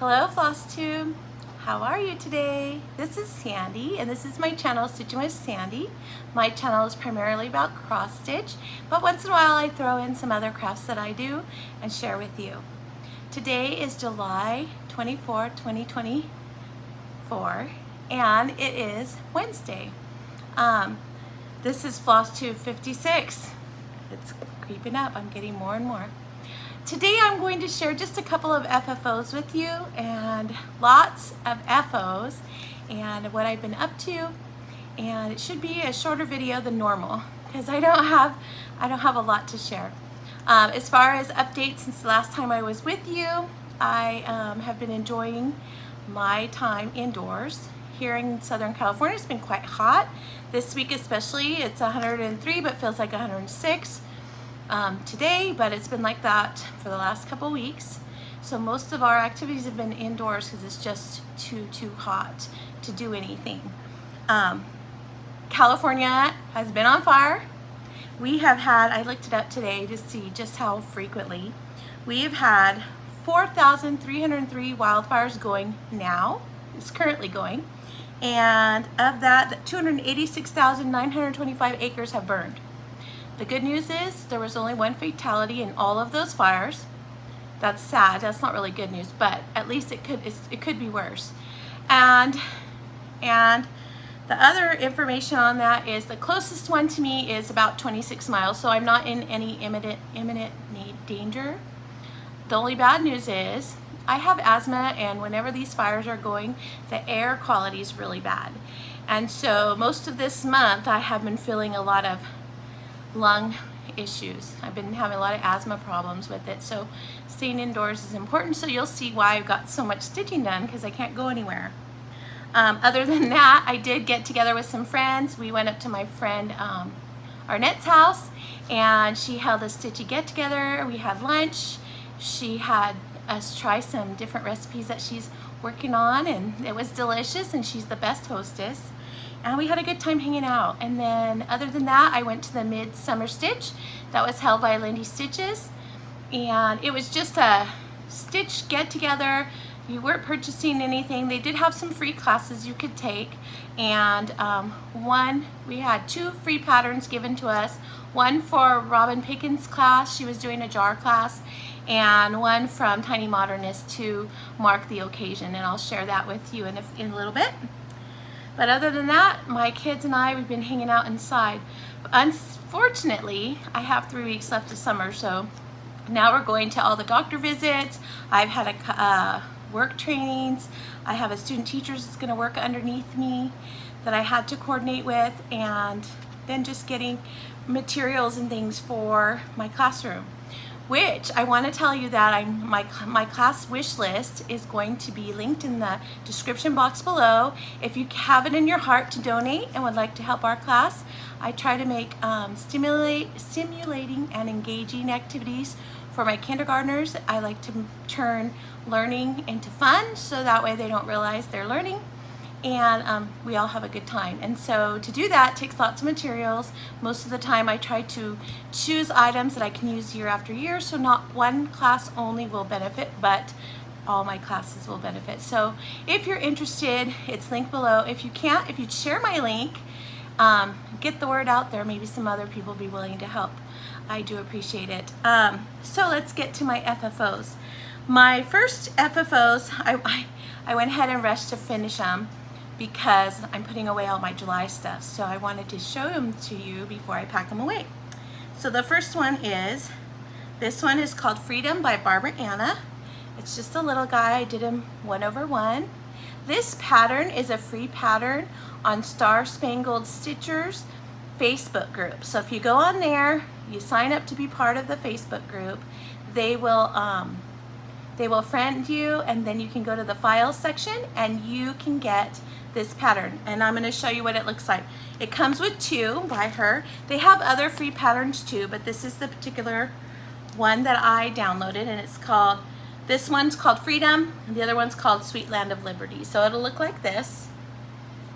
Hello Flosstube, how are you today? This is Sandy and this is my channel, Stitching with Sandy. My channel is primarily about cross stitch, but once in a while I throw in some other crafts that I do and share with you. Today is July 24, 2024 and it is Wednesday. This is Flosstube 56. It's creeping up, I'm getting more and more. Today I'm going to share just a couple of FFOs with you and lots of FOs and what I've been up to, and it should be a shorter video than normal because I don't have a lot to share. As far as updates since the last time I was with you, I have been enjoying my time indoors. Here in Southern California it's been quite hot. This week especially it's 103 but feels like 106. Today, but it's been like that for the last couple weeks. So most of our activities have been indoors because it's just too hot to do anything. California has been on fire. We have had, I looked it up today to see just how frequently. We have had 4,303 wildfires going now. It's currently going. And of that, 286,925 acres have burned. The good news is there was only one fatality in all of those fires. That's sad. That's not really good news, but at least it could be worse. And the other information on that is the closest one to me is about 26 miles, so I'm not in any imminent danger. The only bad news is I have asthma, and whenever these fires are going, the air quality is really bad. And so most of this month I have been feeling a lot of lung issues. I've been having a lot of asthma problems with it, so staying indoors is important. So you'll see why I've got so much stitching done, because I can't go anywhere. Other than that, I did get together with some friends. We went up to my friend Arnett's house and she held a stitchy get together. We had lunch. She had us try some different recipes that she's working on, and it was delicious, and she's the best hostess. And we had a good time hanging out. And then other than that, I went to the Midsummer Stitch that was held by Lindy Stitches, and it was just a stitch get together. You weren't purchasing anything. They did have some free classes you could take, and we had 2 free patterns given to us. One for Robin Pickens' class, she was doing a jar class, and one from Tiny Modernist to mark the occasion, and I'll share that with you in a little bit. But other than that, my kids and I, we've been hanging out inside. Unfortunately, I have 3 weeks left of summer, so now we're going to all the doctor visits. I've had work trainings. I have a student teacher that's going to work underneath me that I had to coordinate with, and then just getting materials and things for my classroom, which I want to tell you that my class wish list is going to be linked in the description box below. If you have it in your heart to donate and would like to help our class, I try to make stimulating and engaging activities for my kindergartners. I like to turn learning into fun, so that way they don't realize they're learning, and we all have a good time. And so to do that takes lots of materials. Most of the time I try to choose items that I can use year after year, so not one class only will benefit, but all my classes will benefit. So if you're interested, it's linked below. If you can't, if you'd share my link, get the word out there, maybe some other people will be willing to help. I do appreciate it. So let's get to my FFOs. My first FFOs, I went ahead and rushed to finish them because I'm putting away all my July stuff, so I wanted to show them to you before I pack them away. So the first one is, this one is called Freedom by Barbara Anna. It's just a little guy. I did him 1/1. This pattern is a free pattern on Star Spangled Stitchers Facebook group. So if you go on there, you sign up to be part of the Facebook group, they will friend you, and then you can go to the files section and you can get this pattern, and I'm going to show you what it looks like. It comes with 2 by her. They have other free patterns too, but this is the particular one that I downloaded, and it's called, this one's called Freedom and the other one's called Sweet Land of Liberty. So it'll look like this.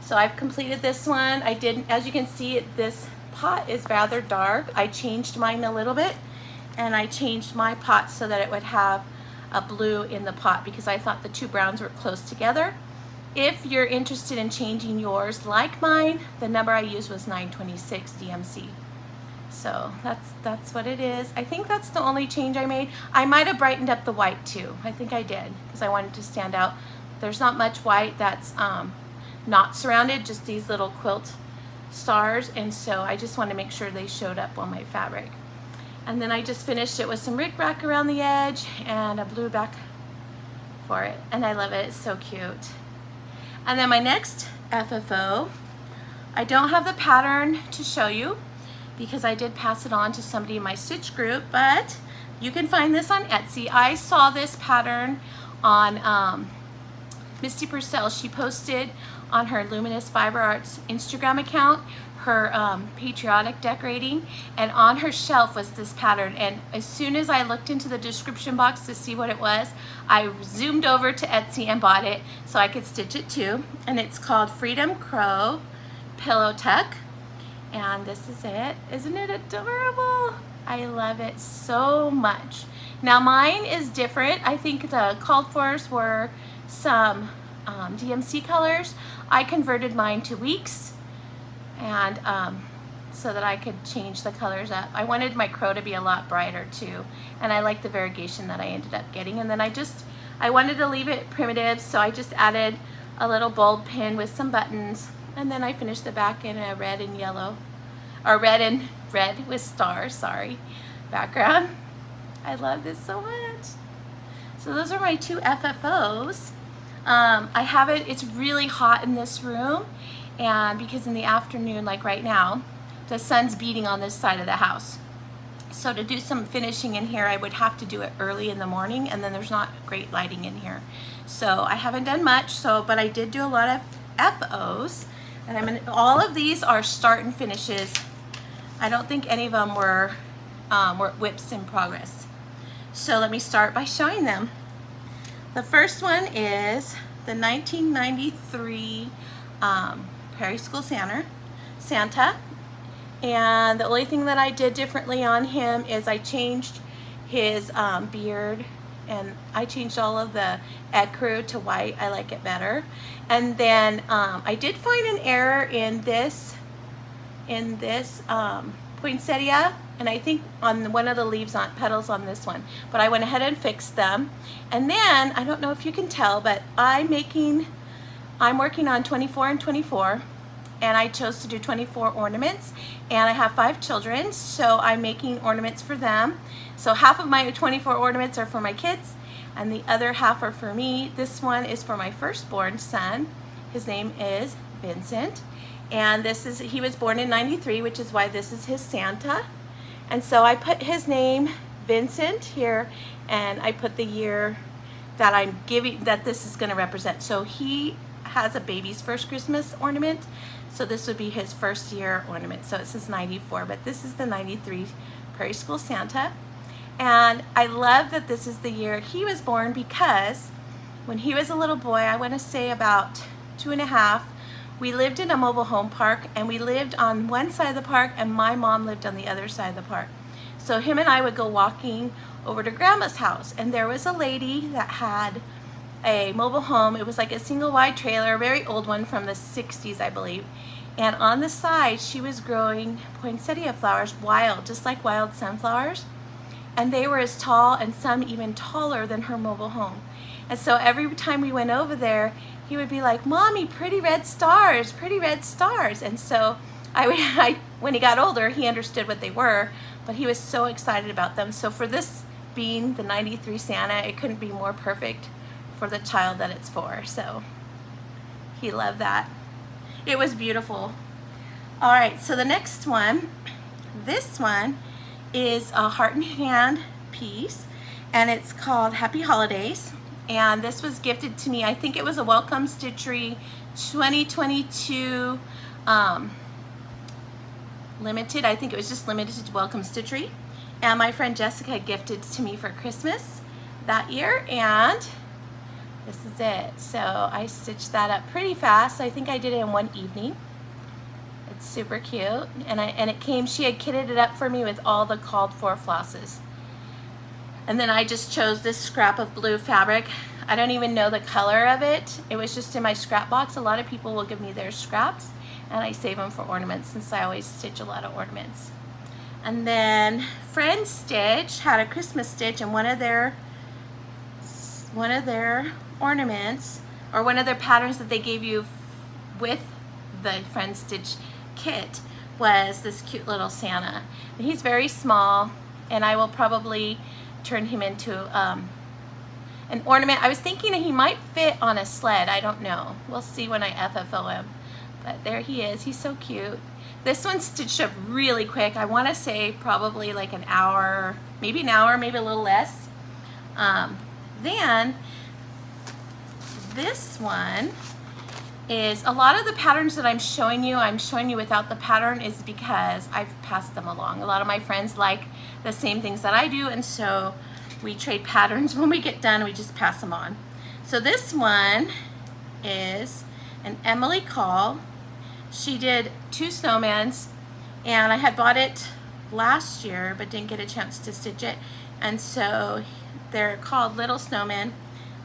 So I've completed this one. I did, as you can see, this pot is rather dark. I changed mine a little bit, and I changed my pot so that it would have a blue in the pot because I thought the two browns were close together. If you're interested in changing yours like mine, the number I used was 926 DMC. So that's what it is. I think that's the only change I made. I might have brightened up the white too. I think I did because I wanted to stand out. There's not much white that's not surrounded, just these little quilt stars, and so I just want to make sure they showed up on my fabric. And then I just finished it with some rickrack around the edge and a blue back for it, and I love it. It's so cute. And then my next FFO, I don't have the pattern to show you because I did pass it on to somebody in my stitch group, but you can find this on Etsy. I saw this pattern on Misty Purcell. She posted on her Luminous Fiber Arts Instagram account her patriotic decorating, and on her shelf was this pattern, and as soon as I looked into the description box to see what it was, I zoomed over to Etsy and bought it so I could stitch it too. And it's called Freedom Crow Pillow Tuck, and this is it. Isn't it adorable? I love it so much. Now mine is different. I think the called fors were some DMC colors. I converted mine to weeks, and so that I could change the colors up. I wanted my crow to be a lot brighter too, and I like the variegation that I ended up getting. And then I wanted to leave it primitive, so I just added a little bulb pin with some buttons, and then I finished the back in a red and yellow, or red and red with stars, sorry, background. I love this so much. So those are my two FFOs. I have it, it's really hot in this room, and because in the afternoon, like right now, the sun's beating on this side of the house. So to do some finishing in here, I would have to do it early in the morning, and then there's not great lighting in here. So I haven't done much, but I did do a lot of FOs, and all of these are start and finishes. I don't think any of them were whips in progress. So let me start by showing them. The first one is the 1993 Prairie School Santa, and the only thing that I did differently on him is I changed his beard, and I changed all of the ecru to white. I like it better. And then I did find an error in this poinsettia, and I think on one of the leaves on petals on this one, but I went ahead and fixed them. And then I don't know if you can tell, but I'm working on 24 and 24, and I chose to do 24 ornaments, and I have 5 children, so I'm making ornaments for them. So half of my 24 ornaments are for my kids, and the other half are for me. This one is for my firstborn son. His name is Vincent, and he was born in '93, which is why this is his Santa. And so I put his name, Vincent, here, and I put the year that this is going to represent. So he has a baby's first Christmas ornament, so this would be his first year ornament. So it says 94, but this is the 93 Prairie School Santa. And I love that this is the year he was born, because when he was a little boy, I want to say about 2.5, we lived in a mobile home park, and we lived on one side of the park, and my mom lived on the other side of the park. So him and I would go walking over to Grandma's house, and there was a lady that had a mobile home. It was like a single wide trailer, a very old one from the 60s, I believe. And on the side, she was growing poinsettia flowers, wild, just like wild sunflowers. And they were as tall, and some even taller than her mobile home. And so every time we went over there, he would be like, "Mommy, pretty red stars, pretty red stars." And so when he got older, he understood what they were, but he was so excited about them. So for this being the 93 Santa, it couldn't be more perfect for the child that it's for. So he loved that. It was beautiful. All right, so the next one, this one is a heart and hand piece, and it's called Happy Holidays. And this was gifted to me. I think it was a Welcome Stitchery 2022 limited. I think it was just limited to Welcome Stitchery. And my friend Jessica gifted to me for Christmas that year, and this is it. So I stitched that up pretty fast. I think I did it in one evening. It's super cute, and she had kitted it up for me with all the called for flosses. And then I just chose this scrap of blue fabric. I don't even know the color of it. It was just in my scrap box. A lot of people will give me their scraps, and I save them for ornaments since I always stitch a lot of ornaments. And then Friends Stitch had a Christmas stitch, and one of their ornaments, or one of their patterns that they gave you with the Friends Stitch kit, was this cute little Santa. And he's very small, and I will probably turn him into an ornament. I was thinking he might fit on a sled. I don't know. We'll see when I FFO him. But there he is. He's so cute. This one stitched up really quick. I want to say probably like an hour, maybe a little less. Then this one is, a lot of the patterns that I'm showing you without the pattern is because I've passed them along. A lot of my friends like the same things that I do, and so we trade patterns. When we get done, we just pass them on. So this one is an Emily Call. She did 2 snowmans, and I had bought it last year but didn't get a chance to stitch it, and so they're called Little Snowman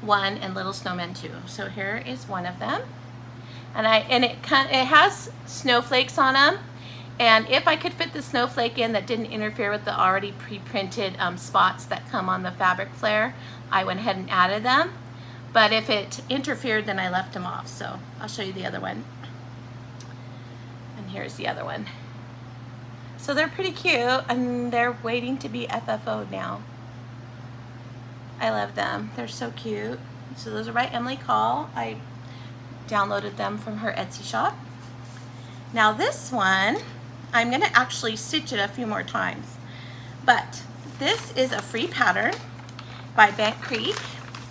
1 and Little Snowman 2. So here is one of them, and it has snowflakes on them, and if I could fit the snowflake in that didn't interfere with the already pre-printed spots that come on the fabric flare, I went ahead and added them. But if it interfered, then I left them off. So I'll show you the other one. And here's the other one. So they're pretty cute, and they're waiting to be FFO'd now. I love them. They're so cute. So those are by Emily Call. I downloaded them from her Etsy shop. Now this one, I'm going to actually stitch it a few more times. But this is a free pattern by Bent Creek,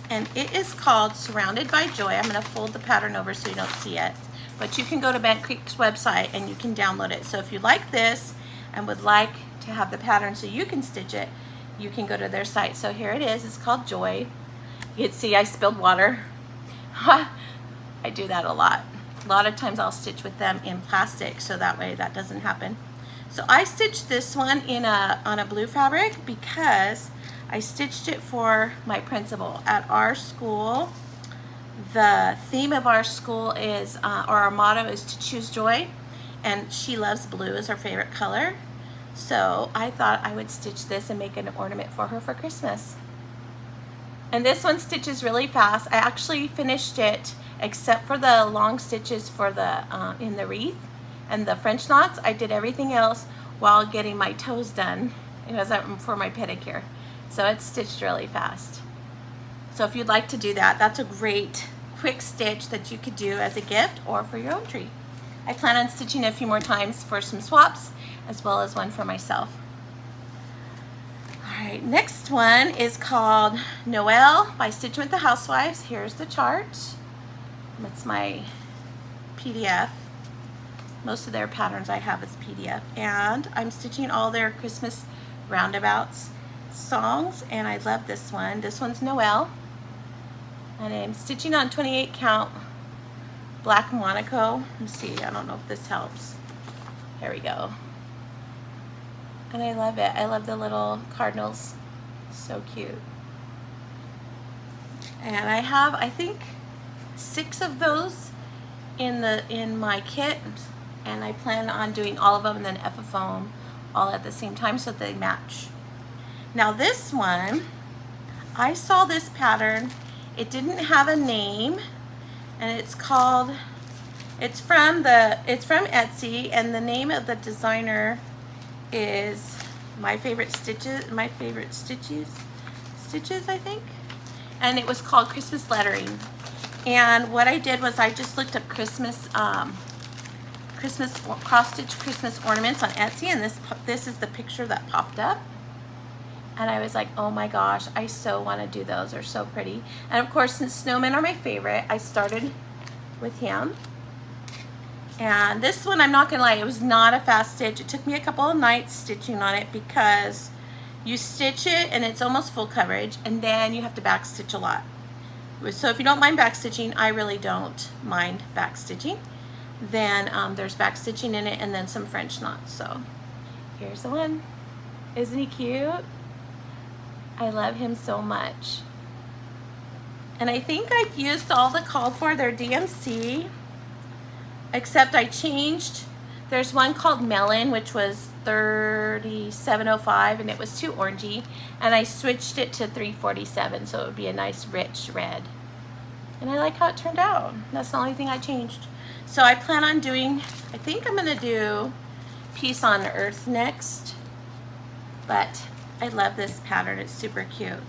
and it is called Surrounded by Joy. I'm going to fold the pattern over so you don't see it. But you can go to Bent Creek's website and you can download it. So if you like this and would like to have the pattern so you can stitch it, you can go to their site. So here it is. It's called Joy. You can see I spilled water. I do that a lot. A lot of times I'll stitch with them in plastic, so that way that doesn't happen. So I stitched this one on a blue fabric because I stitched it for my principal. At our school, the theme of our school is, or our motto is to choose joy, and she loves blue as her favorite color. So I thought I would stitch this and make an ornament for her for Christmas. And this one stitches really fast. I actually finished it, except for the long stitches for the in the wreath and the French knots. I did everything else while getting my toes done. It was for my pedicure. So it's stitched really fast. So if you'd like to do that, that's a great quick stitch that you could do as a gift or for your own tree. I plan on stitching a few more times for some swaps, as well as one for myself. All right, next one is called Noel by Stitching with the Housewives. Here's the chart. That's my PDF. Most of their patterns I have is PDF. And I'm stitching all their Christmas roundabouts songs, and I love this one. This one's Noel. And I'm stitching on 28 count black Monaco. Let me see, I don't know if this helps. Here we go. And I love it. I love the little cardinals. So cute. And I have, I think, 6 of those in my kit, and I plan on doing all of them and then FFO them all at the same time so they match. Now this one, I saw this pattern. It didn't have a name, and it's from Etsy, and the name of the designer is My Favorite Stitches, I think. And it was called Christmas Lettering. And what I did was I just looked up Christmas cross-stitch Christmas ornaments on Etsy, and this is the picture that popped up. And I was like, oh my gosh, I so want to do those. They're so pretty. And of course, since snowmen are my favorite, I started with him. And this one, I'm not gonna lie, it was not a fast stitch. It took me a couple of nights stitching on it because you stitch it and it's almost full coverage, and then you have to back stitch a lot. So if you don't mind back stitching, I really don't mind back stitching. Then there's back stitching in it, and then some French knots. So here's the one. Isn't he cute? I love him so much. And I think I've used all the called for. They're DMC, except I changed. There's one called Melon, which was $37.05, and it was too orangey, and I switched it to $347, so it would be a nice rich red. And I like how it turned out. That's the only thing I changed. So I plan on doing, I think I'm gonna do Peace on Earth next, but I love this pattern. It's super cute.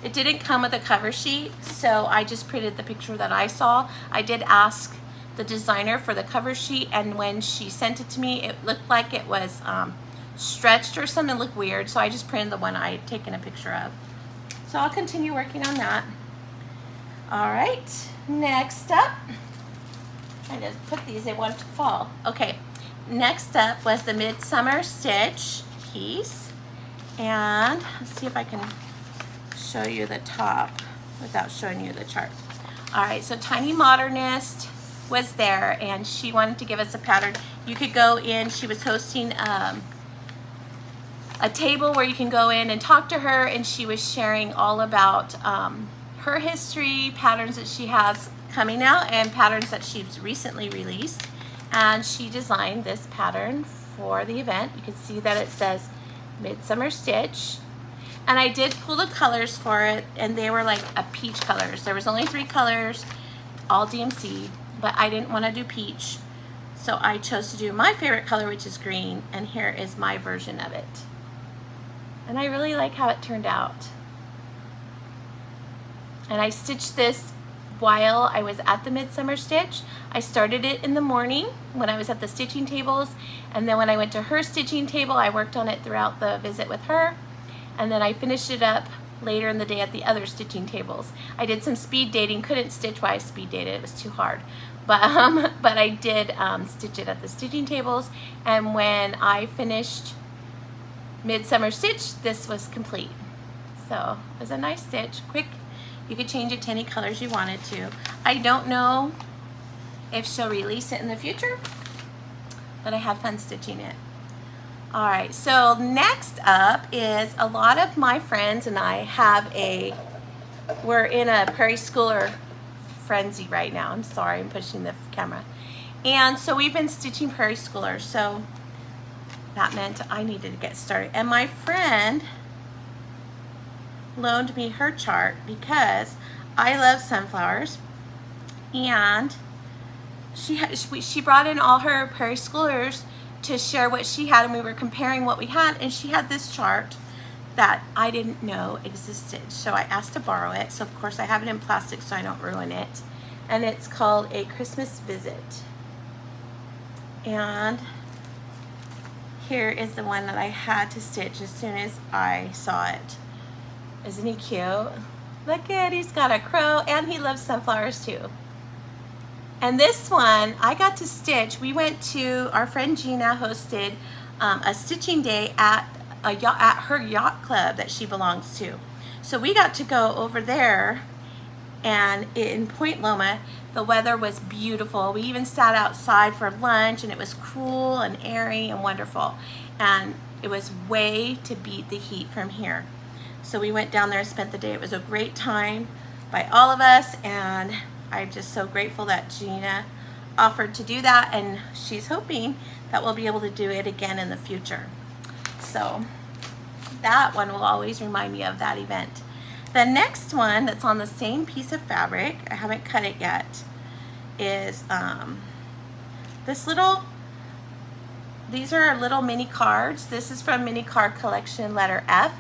It didn't come with a cover sheet, so I just printed the picture that I saw. I did ask the designer for the cover sheet, and when she sent it to me, it looked like it was stretched or something. It looked weird, so I just printed the one I had taken a picture of. So I'll continue working on that. All right, next up, trying to put these, they want to fall. Okay, next up was the Midsummer Stitch piece, and let's see if I can show you the top without showing you the chart. All right, so Tiny Modernist was there, and she wanted to give us a pattern. You could go in, she was hosting a table where you can go in and talk to her, and she was sharing all about her history, patterns that she has coming out, and patterns that she's recently released. And she designed this pattern for the event. You can see that it says Midsummer Stitch. And I did pull the colors for it, and they were like a peach colors. There was only 3 colors, all DMC, but I didn't want to do peach. So I chose to do my favorite color, which is green, and here is my version of it. And I really like how it turned out. And I stitched this while I was at the Midsummer Stitch. I started it in the morning when I was at the stitching tables, and then when I went to her stitching table, I worked on it throughout the visit with her, and then I finished it up later in the day at the other stitching tables. I did some speed dating, couldn't stitch while I speed dated, it was too hard. But I did stitch it at the stitching tables, and when I finished Midsummer Stitch, this was complete. So it was a nice stitch, quick. You could change it to any colors you wanted to. I don't know if she'll release it in the future, but I had fun stitching it. All right, so next up is a lot of my friends and I we're in a Prairie Schooler frenzy right now. I'm sorry, I'm pushing the camera. And so we've been stitching Prairie Schoolers, so that meant I needed to get started. And my friend loaned me her chart because I love sunflowers, and she brought in all her Prairie Schoolers to share what she had, and we were comparing what we had, and she had this chart that I didn't know existed. So I asked to borrow it. So of course I have it in plastic so I don't ruin it. And it's called A Christmas Visit. And here is the one that I had to stitch as soon as I saw it. Isn't he cute? Look at, he's got a crow, and he loves sunflowers too. And this one I got to stitch. We went to, our friend Gina hosted a stitching day at her yacht club that she belongs to. So we got to go over there, and in Point Loma, the weather was beautiful. We even sat outside for lunch, and it was cool and airy and wonderful. And it was way to beat the heat from here. So we went down there and spent the day. It was a great time by all of us, and I'm just so grateful that Gina offered to do that, and she's hoping that we'll be able to do it again in the future. So that one will always remind me of that event. The next one that's on the same piece of fabric, I haven't cut it yet, is these are little mini cards. This is from Mini Card Collection Letter F.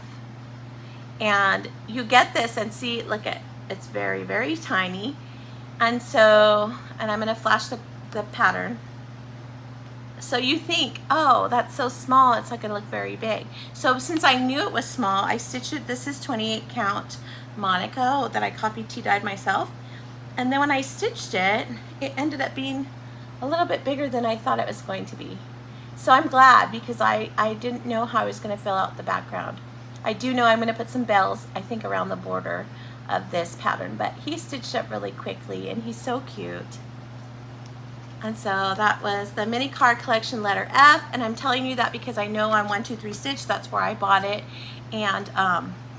And you get this and see, look at, it's very, very tiny. And so, and I'm gonna flash the pattern. So you think, oh, that's so small, it's not gonna look very big. So since I knew it was small, I stitched it. This is 28 count Monaco that I coffee tea dyed myself. And then when I stitched it, it ended up being a little bit bigger than I thought it was going to be. So I'm glad, because I didn't know how I was gonna fill out the background. I do know I'm gonna put some bells, I think, around the border of this pattern, but he stitched up really quickly, and he's so cute. And so that was the Mini Card Collection Letter F, and I'm telling you that because I know on 123 Stitch, that's where I bought it, and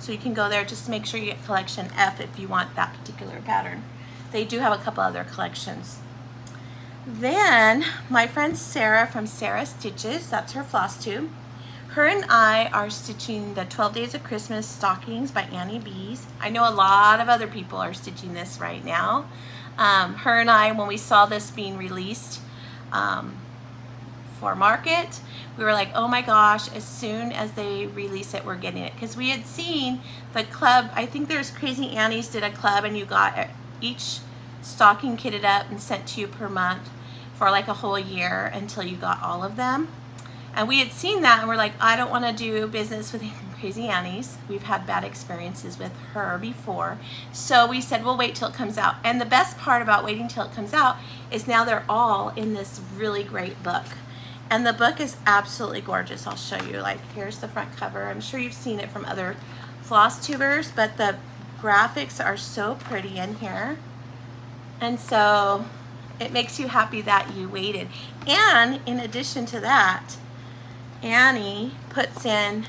So you can go there just to make sure you get collection F if you want that particular pattern. They do have a couple other collections. Then my friend Sarah from Sarah Stitches, that's her Flosstube. Her and I are stitching the 12 Days of Christmas Stockings by Annie Bees. I know a lot of other people are stitching this right now. Her and I, when we saw this being released for market, we were like, oh my gosh, as soon as they release it, we're getting it. Because we had seen the club, I think there's Crazy Annie's did a club, and you got each stocking kitted up and sent to you per month for like a whole year until you got all of them. And we had seen that and we're like, I don't want to do business with Crazy Annie's. We've had bad experiences with her before. So we said, we'll wait till it comes out. And the best part about waiting till it comes out is now they're all in this really great book. And the book is absolutely gorgeous. I'll show you. Like, here's the front cover. I'm sure you've seen it from other floss tubers, but the graphics are so pretty in here. And so it makes you happy that you waited. And in addition to that, Annie puts in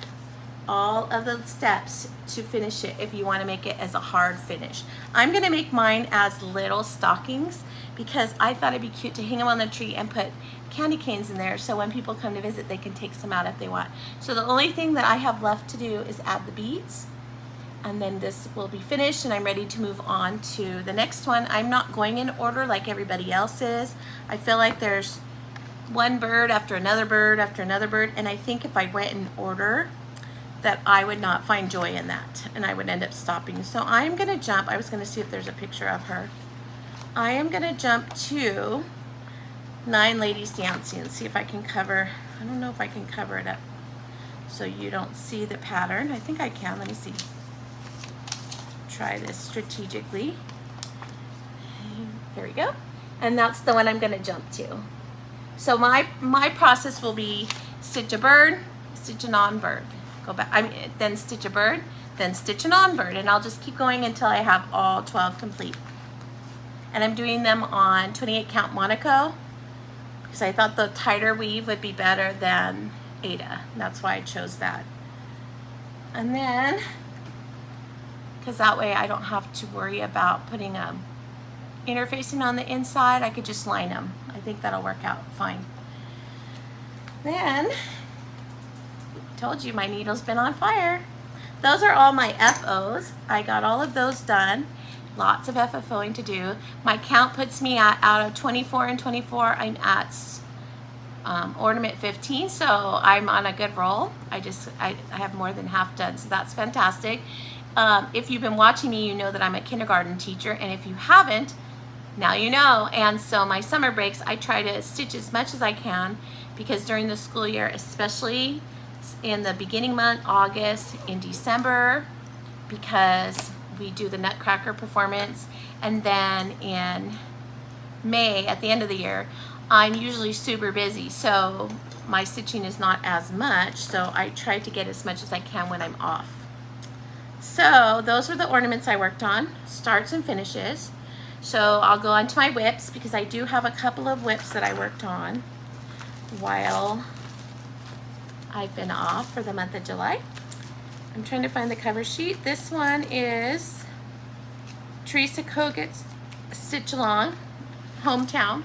all of the steps to finish it if you want to make it as a hard finish. I'm going to make mine as little stockings because I thought it'd be cute to hang them on the tree and put candy canes in there so when people come to visit they can take some out if they want. So the only thing that I have left to do is add the beads, and then this will be finished and I'm ready to move on to the next one. I'm not going in order like everybody else is. I feel like there's one bird after another bird after another bird, and I think if I went in order that I would not find joy in that and I would end up stopping. So I'm gonna jump. I was gonna see if there's a picture of her. I am gonna jump to 9 Ladies Dancing and see if I can cover, I don't know if I can cover it up so you don't see the pattern. I think I can. Let me see. Try this strategically. There we go. And that's the one I'm gonna jump to. So my process will be stitch a bird, stitch a non-bird, go back, then stitch a bird, then stitch a non-bird, and I'll just keep going until I have all 12 complete. And I'm doing them on 28 count Monaco because I thought the tighter weave would be better than Ada. That's why I chose that. And then, because that way I don't have to worry about putting interfacing on the inside, I could just line them. I think that'll work out fine. Then, I told you my needle's been on fire. Those are all my FOs. I got all of those done. Lots of FFOing to do. My count puts me at, out of 24 and 24, I'm at ornament 15, so I'm on a good roll. I have more than half done, so that's fantastic. If you've been watching me, you know that I'm a kindergarten teacher, and if you haven't, now you know. And so my summer breaks, I try to stitch as much as I can because during the school year, especially in the beginning month, August, in December, because we do the Nutcracker performance, and then in May, at the end of the year, I'm usually super busy, so my stitching is not as much, so I try to get as much as I can when I'm off. So those are the ornaments I worked on, starts and finishes. So I'll go on to my whips because I do have a couple of whips that I worked on while I've been off for the month of July. I'm trying to find the cover sheet. This one is Teresa Koget's Stitch Along, Hometown.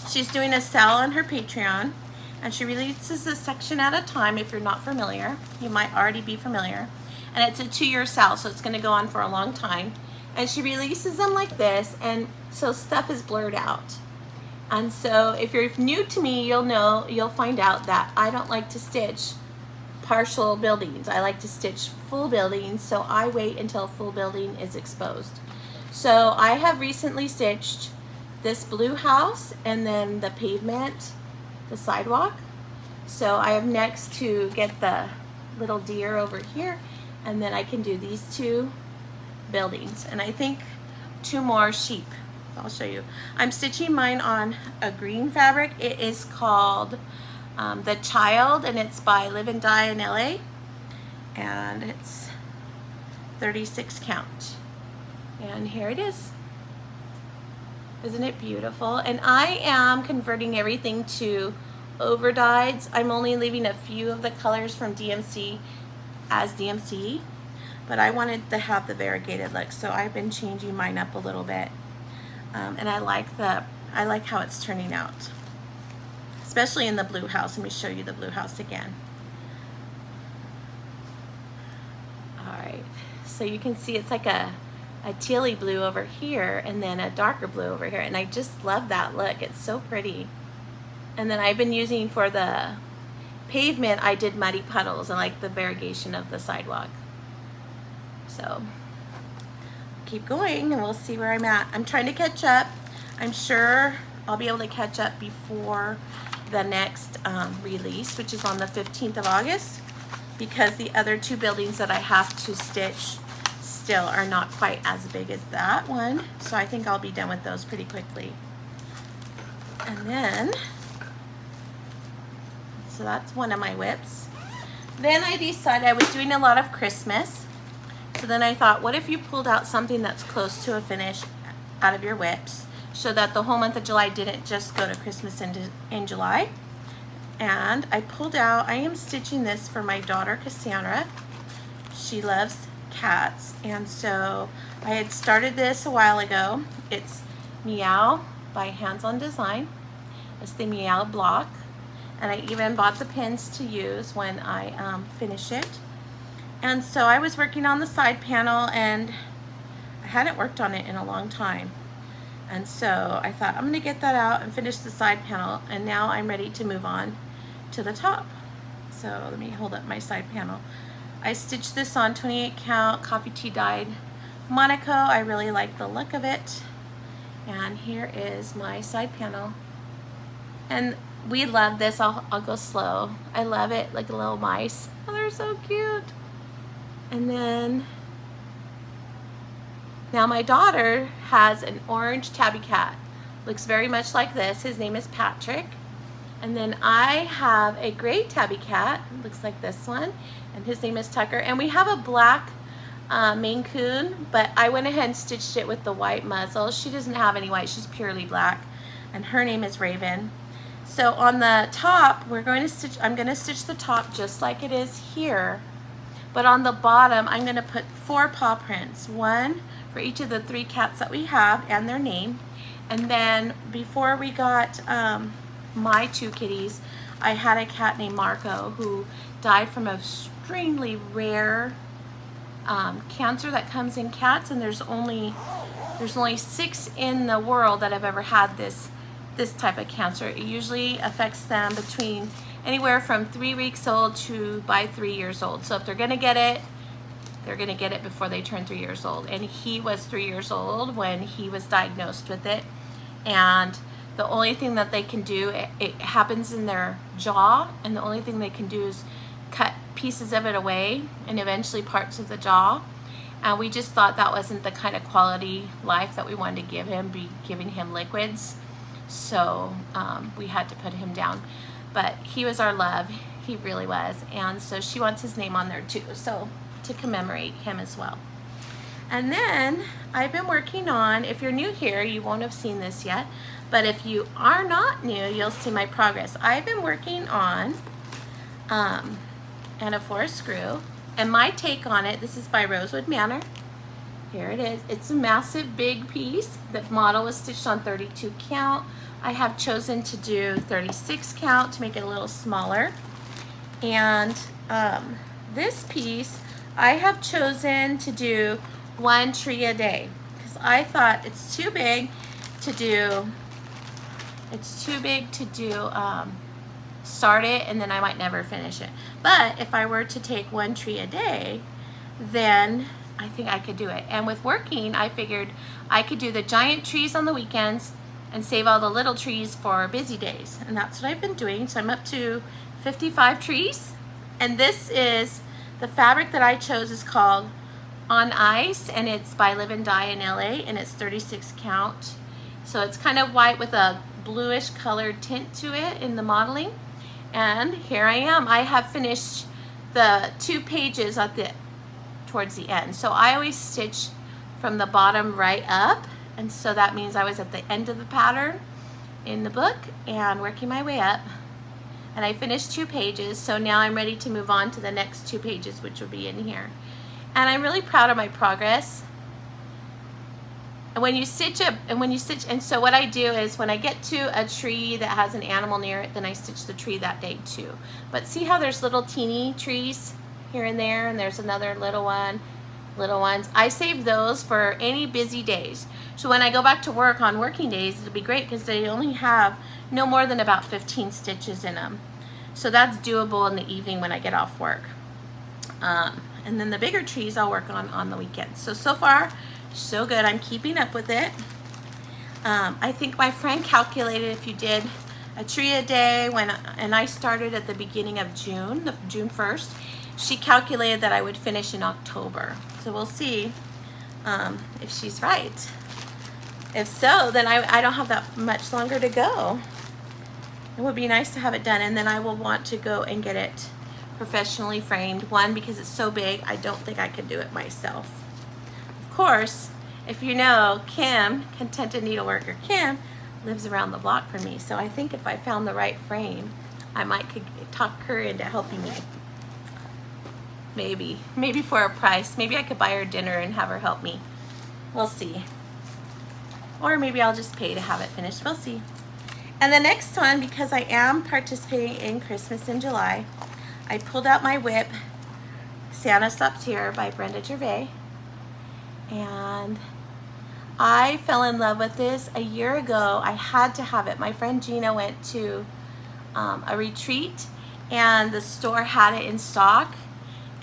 She's doing a sale on her Patreon, and she releases a section at a time. If you're not familiar, you might already be familiar. And it's a 2-year sale, so it's going to go on for a long time. And she releases them like this, and so stuff is blurred out. And so if you're new to me, you'll find out that I don't like to stitch partial buildings. I like to stitch full buildings, so I wait until full building is exposed. So I have recently stitched this blue house and then the pavement, the sidewalk. So I have next to get the little deer over here, and then I can do these 2 buildings, and I think 2 more sheep. I'll show you. I'm stitching mine on a green fabric. It is called The Child, and it's by Live and Die in LA, and it's 36 count. And here it is. Isn't it beautiful? And I am converting everything to overdyes. I'm only leaving a few of the colors from DMC as DMC, but I wanted to have the variegated look, so I've been changing mine up a little bit. And I like how it's turning out, especially in the blue house. Let me show you the blue house again. All right, so you can see it's like a tealy blue over here and then a darker blue over here, and I just love that look. It's so pretty. And then I've been using for the pavement, I did muddy puddles and like the variegation of the sidewalk. So keep going and we'll see where I'm at. I'm trying to catch up. I'm sure I'll be able to catch up before the next release, which is on the 15th of August, because the other two buildings that I have to stitch still are not quite as big as that one. So I think I'll be done with those pretty quickly. And then, so that's one of my whips. Then I decided I was doing a lot of Christmas. So then I thought, what if you pulled out something that's close to a finish out of your whips so that the whole month of July didn't just go to Christmas in July. And I pulled out, I am stitching this for my daughter Cassandra. She loves cats, and so I had started this a while ago. It's Meow by Hands On Design. It's the Meow block, and I even bought the pins to use when I finish it. And so I was working on the side panel, and I hadn't worked on it in a long time. And so I thought, I'm gonna get that out and finish the side panel, and now I'm ready to move on to the top. So let me hold up my side panel. I stitched this on 28 count coffee tea dyed Monaco. I really like the look of it. And here is my side panel. And we love this. I'll go slow. I love it, like little mice. Oh, they're so cute. And then, now my daughter has an orange tabby cat. Looks very much like this. His name is Patrick. And then I have a gray tabby cat. Looks like this one. And his name is Tucker. And we have a black Maine Coon, but I went ahead and stitched it with the white muzzle. She doesn't have any white. She's purely black. And her name is Raven. So on the top, I'm going to stitch the top just like it is here. But on the bottom, I'm going to put 4 paw prints, one for each of the 3 cats that we have and their name. And then before we got my 2 kitties, I had a cat named Marco who died from a extremely rare cancer that comes in cats, and there's only 6 in the world that have ever had this type of cancer. It usually affects them between anywhere from 3 weeks old to by 3 years old. So if they're gonna get it, they're gonna get it before they turn 3 years old. And he was 3 years old when he was diagnosed with it. And the only thing that they can do, it happens in their jaw, and the only thing they can do is cut pieces of it away and eventually parts of the jaw. And we just thought that wasn't the kind of quality life that we wanted to give him, be giving him liquids. So we had to put him down. But he was our love, he really was. And so she wants his name on there too, so to commemorate him as well. And then I've been working on, if you're new here, you won't have seen this yet, but if you are not new, you'll see my progress. I've been working on Anna Forrest Screw, and my take on it, this is by Rosewood Manor. Here it is. It's a massive big piece. The model was stitched on 32 count. I have chosen to do 36 count to make it a little smaller. And this piece, I have chosen to do 1 tree a day because I thought it's too big to do. Start it and then I might never finish it. But if I were to take 1 tree a day, then I think I could do it. And with working, I figured I could do the giant trees on the weekends and save all the little trees for busy days. And that's what I've been doing. So I'm up to 55 trees. And this is, the fabric that I chose is called On Ice, and it's by Live and Dye in LA, and it's 36 count. So it's kind of white with a bluish colored tint to it in the modeling. And here I am. I have finished the 2 pages towards the end. So I always stitch from the bottom right up, and so that means I was at the end of the pattern in the book and working my way up. and I finished 2 pages, so now I'm ready to move on to the next 2 pages, which will be in here. And I'm really proud of my progress. And when you stitch up, and so what I do is when I get to a tree that has an animal near it, then I stitch the tree that day too. But see how there's little teeny trees here and there, and there's another little one, little ones. I save those for any busy days. So when I go back to work on working days, it'll be great because they only have no more than about 15 stitches in them. So that's doable in the evening when I get off work. And then the bigger trees I'll work on the weekend. So far, so good. I'm keeping up with it. I think my friend calculated if you did a tree a day and I started at the beginning of June, June 1st, she calculated that I would finish in October. So we'll see if she's right. If so, then I don't have that much longer to go. It would be nice to have it done, and then I will want to go and get it professionally framed. One, because it's so big, I don't think I could do it myself. Of course, if you know Kim, Contented Needleworker Kim, lives around the block from me. So I think if I found the right frame, I could talk her into helping me. Maybe for a price. Maybe I could buy her dinner and have her help me. We'll see. Or maybe I'll just pay to have it finished. We'll see. And the next one, because I am participating in Christmas in July, I pulled out my WIP, Santa Stops Here by Brenda Gervais. And I fell in love with this a year ago. I had to have it. My friend Gina went to a retreat and the store had it in stock.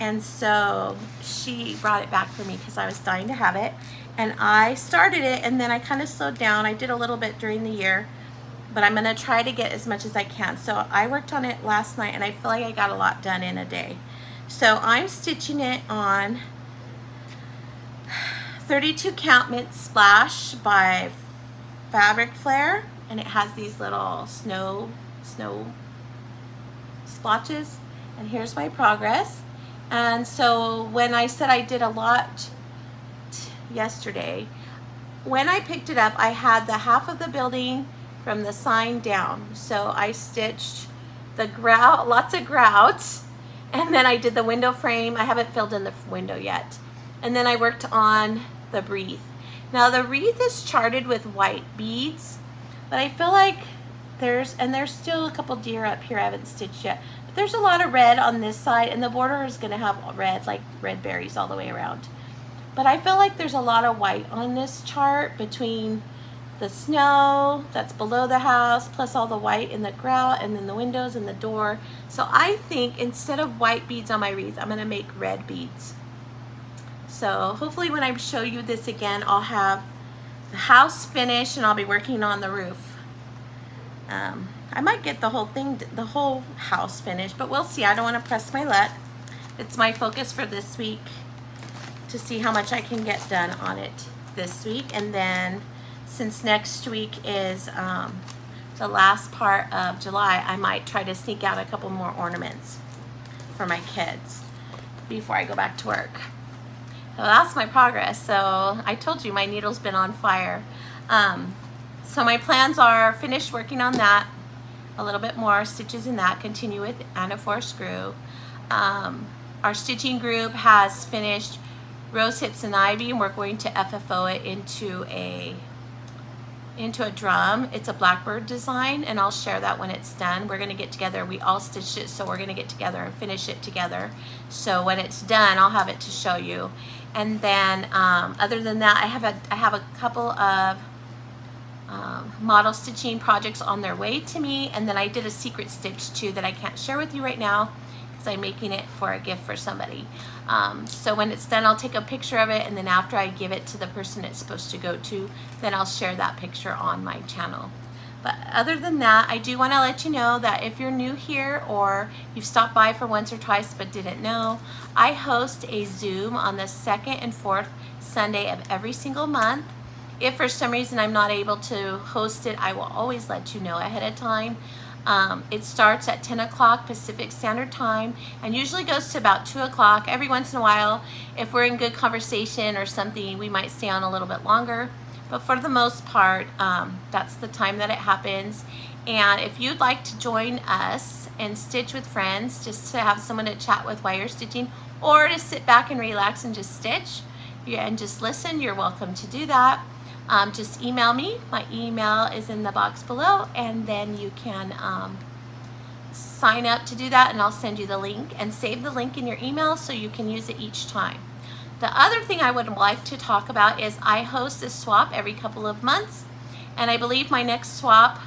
And so she brought it back for me because I was dying to have it. And I started it and then I kind of slowed down. I did a little bit during the year, but I'm gonna try to get as much as I can. So I worked on it last night and I feel like I got a lot done in a day. So I'm stitching it on 32 count mint splash by Fabric Flare, and it has these little snow splotches. And here's my progress. And so when I said I did a lot yesterday, when I picked it up, I had the half of the building from the sign down. So I stitched the grout, lots of grouts, and then I did the window frame. I haven't filled in the window yet. And then I worked on the wreath. Now the wreath is charted with white beads, but I feel like there's still a couple deer up here I haven't stitched yet. But there's a lot of red on this side, and the border is gonna have red, like red berries all the way around. But I feel like there's a lot of white on this chart between the snow that's below the house, plus all the white in the grout, and then the windows and the door. So I think instead of white beads on my wreath, I'm gonna make red beads. So hopefully when I show you this again, I'll have the house finished and I'll be working on the roof. I might get the whole house finished, but we'll see. I don't want to press my luck. It's my focus for this week to see how much I can get done on it this week. And then since next week is the last part of July, I might try to sneak out a couple more ornaments for my kids before I go back to work. So that's my progress. So I told you my needle's been on fire. So my plans are finish working on that, a little bit more stitches in that, continue with Anna 4 Screw. Our stitching group has finished Rose Hips and Ivy, and we're going to FFO it into a drum. It's a blackbird design, and I'll share that when it's done. We're gonna get together. We all stitched it, so we're gonna get together and finish it together. So when it's done, I'll have it to show you. And then other than that, I have a couple of model stitching projects on their way to me, and then I did a secret stitch too that I can't share with you right now because I'm making it for a gift for somebody. So when it's done, I'll take a picture of it, and then after I give it to the person it's supposed to go to, then I'll share that picture on my channel. But other than that, I do want to let you know that if you're new here or you've stopped by for once or twice but didn't know, I host a Zoom on the 2nd and 4th Sunday of every single month. If for some reason I'm not able to host it, I will always let you know ahead of time. It starts at 10 o'clock Pacific Standard Time and usually goes to about 2 o'clock. Every once in a while, if we're in good conversation or something, we might stay on a little bit longer. But for the most part, that's the time that it happens. And if you'd like to join us and stitch with friends, just to have someone to chat with while you're stitching, or to sit back and relax and just stitch and just listen, you're welcome to do that. Just email me. My email is in the box below, and then you can sign up to do that, and I'll send you the link, and save the link in your email so you can use it each time. The other thing I would like to talk about is I host this swap every couple of months, and I believe my next swap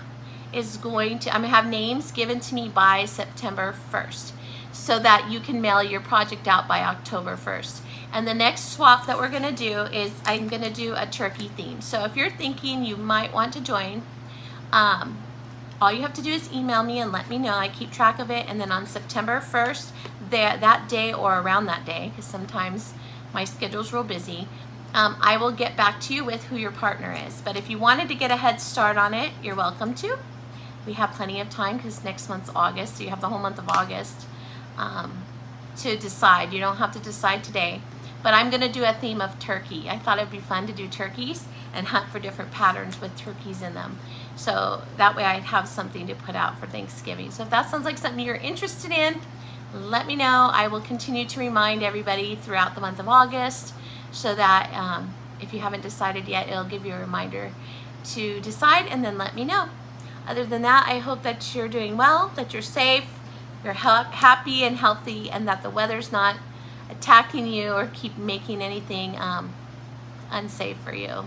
is I'm gonna have names given to me by September 1st, so that you can mail your project out by October 1st. And the next swap that we're gonna do is I'm gonna do a turkey theme. So if you're thinking you might want to join, all you have to do is email me and let me know. I keep track of it, and then on September 1st, that day or around that day, because sometimes my schedule's real busy, I will get back to you with who your partner is. But if you wanted to get a head start on it, you're welcome to. We have plenty of time because next month's August, so you have the whole month of August to decide. You don't have to decide today. But I'm gonna do a theme of turkey. I thought it'd be fun to do turkeys and hunt for different patterns with turkeys in them. So that way I'd have something to put out for Thanksgiving. So if that sounds like something you're interested in, let me know. I will continue to remind everybody throughout the month of August, so that if you haven't decided yet, it'll give you a reminder to decide, and then let me know. Other than that, I hope that you're doing well, that you're safe, you're happy and healthy, and that the weather's not attacking you or keep making anything unsafe for you.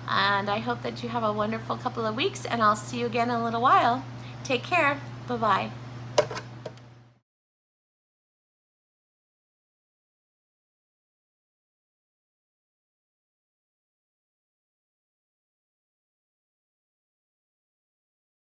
And I hope that you have a wonderful couple of weeks, and I'll see you again in a little while. Take care. Bye-bye.